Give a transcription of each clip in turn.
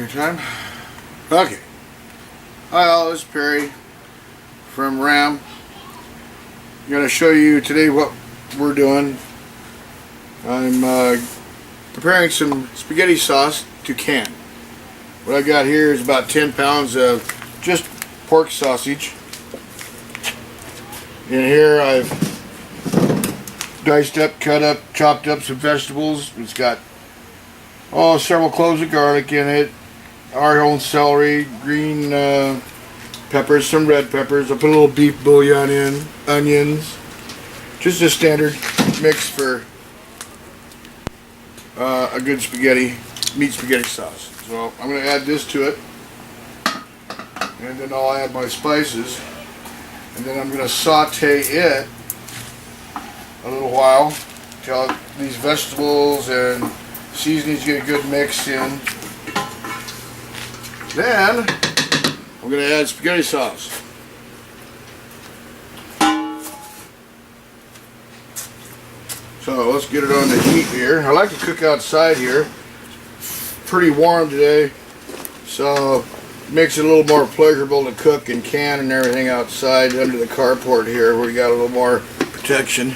Same time. Okay. Hi all, this is Perry from Ram. I'm going to show you today what we're doing. I'm preparing some spaghetti sauce to can. What I got here is about 10 pounds of just pork sausage. In here I've diced up, cut up, chopped up some vegetables. It's got several cloves of garlic in it, our own celery, green peppers, some red peppers. I put a little beef bouillon in, onions. Just a standard mix for a good meat spaghetti sauce. So I'm going to add this to it, and then I'll add my spices, and then I'm going to saute it a little while until these vegetables and seasonings get a good mix in. Then I'm going to add spaghetti sauce. So let's get it on the heat here. I like to cook outside here. Pretty warm today, so it makes it a little more pleasurable to cook and can and everything outside under the carport here where we got a little more protection.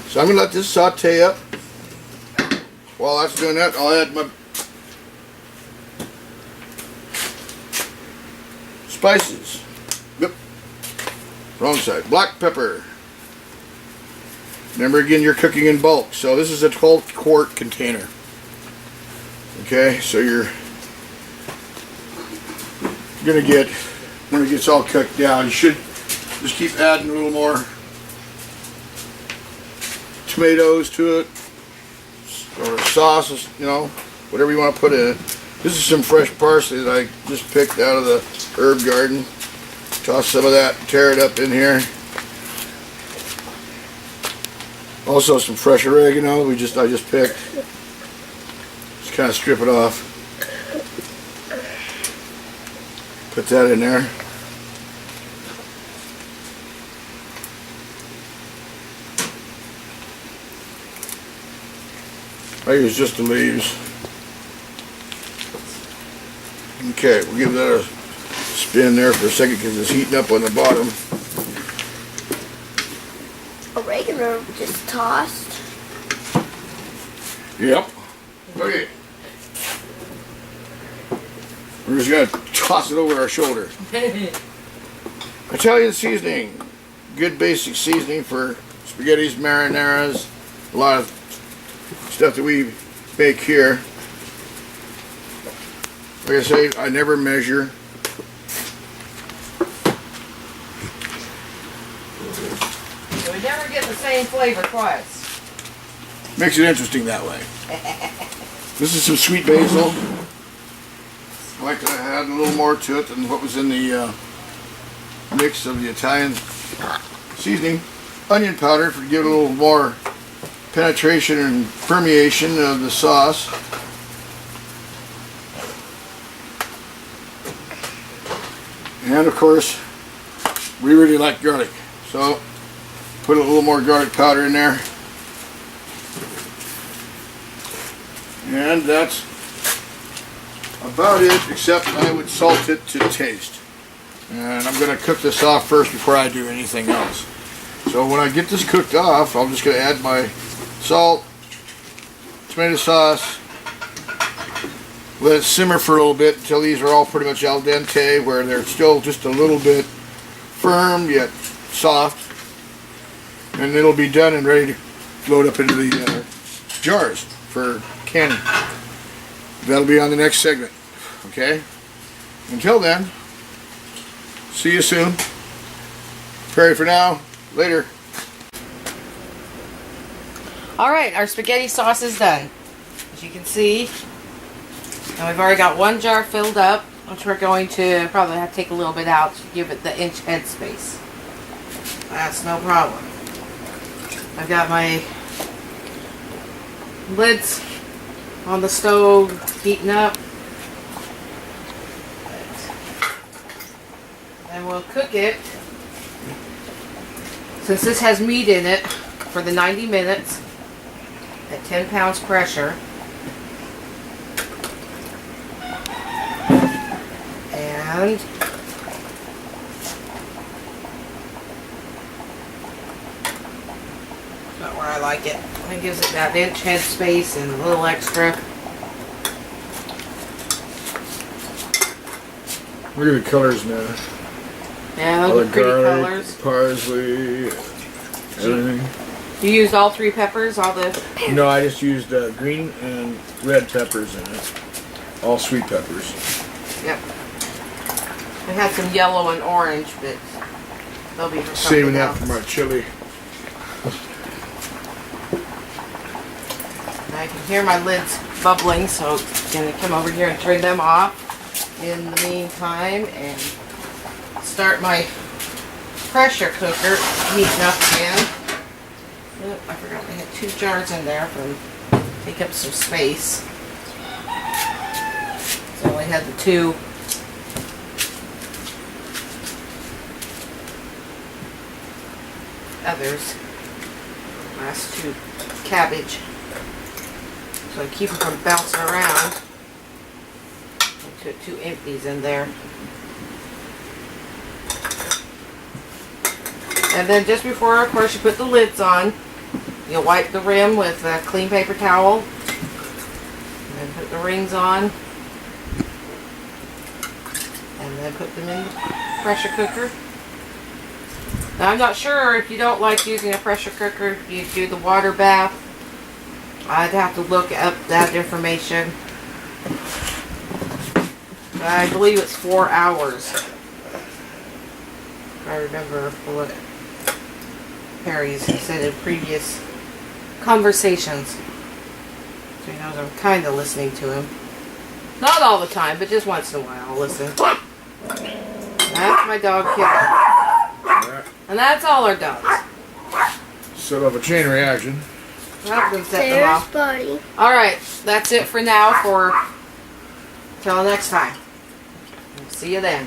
So I'm going to let this saute up. While that's doing that, I'll add my spices. Yep. Wrong side. Black pepper. Remember, again, you're cooking in bulk. So this is a 12-quart container. Okay, so you're gonna get, when it gets all cooked down, you should just keep adding a little more tomatoes to it, or sauce, you know, whatever you want to put in it. This is some fresh parsley that I just picked out of the herb garden. Toss some of that, tear it up in here. Also some fresh oregano I just picked. Just kind of strip it off. Put that in there. I use just the leaves. Okay, we'll give that a spin there for a second because it's heating up on the bottom. Oregano just tossed. Yep. Okay. We're just going to toss it over our shoulder. Italian seasoning. Good basic seasoning for spaghettis, marinaras, a lot of stuff that we make here. Like I say, I never measure. We never get the same flavor twice. Makes it interesting that way. This is some sweet basil. I like to add a little more to it than what was in the mix of the Italian seasoning. Onion powder to give it a little more penetration and permeation of the sauce. And of course, we really like garlic, so put a little more garlic powder in there. And that's about it, except I would salt it to taste. And I'm going to cook this off first before I do anything else. So when I get this cooked off, I'm just going to add my salt, tomato sauce, let it simmer for a little bit until these are all pretty much al dente, where they're still just a little bit firm yet soft. And it'll be done and ready to load up into the jars for canning. That'll be on the next segment. Okay? Until then, see you soon. Perry for now. Later. Alright, our spaghetti sauce is done. As you can see, and we've already got one jar filled up, which we're going to probably have to take a little bit out to give it the inch head space. That's no problem. I've got my lids on the stove heating up. And we'll cook it, since this has meat in it, for the 90 minutes at 10 pounds pressure. And about where I like it. It gives it that inch head space and a little extra. Look at the colors now. Yeah, All those the are pretty garlic, colors. parsley, everything. You used all 3 peppers, all the... No, I just used green and red peppers in it. All sweet peppers. Yep. We had some yellow and orange, but they'll be for something Saving that else. for my chili. I can hear my lids bubbling, so I'm going to come over here and turn them off in the meantime and start my pressure cooker heating up again. Oh, I forgot I had 2 jars in there to take up some space. So I only had the 2. Others. Last 2 cabbage. So I keep them from bouncing around. I put 2 empties in there. And then just before, of course, you put the lids on, you'll wipe the rim with a clean paper towel. And then put the rings on. And then put them in the pressure cooker. Now I'm not sure if you don't like using a pressure cooker, you do the water bath. I'd have to look up that information. But I believe it's 4 hours. If I remember what Harry's said in previous conversations. So he knows I'm kind of listening to him. Not all the time, but just once in a while I'll listen. That's my dog Killer. And that's all our dogs. Set off a chain reaction. I'm gonna set them There's off. Buddy. Alright, that's it for now. Till next time. See you then.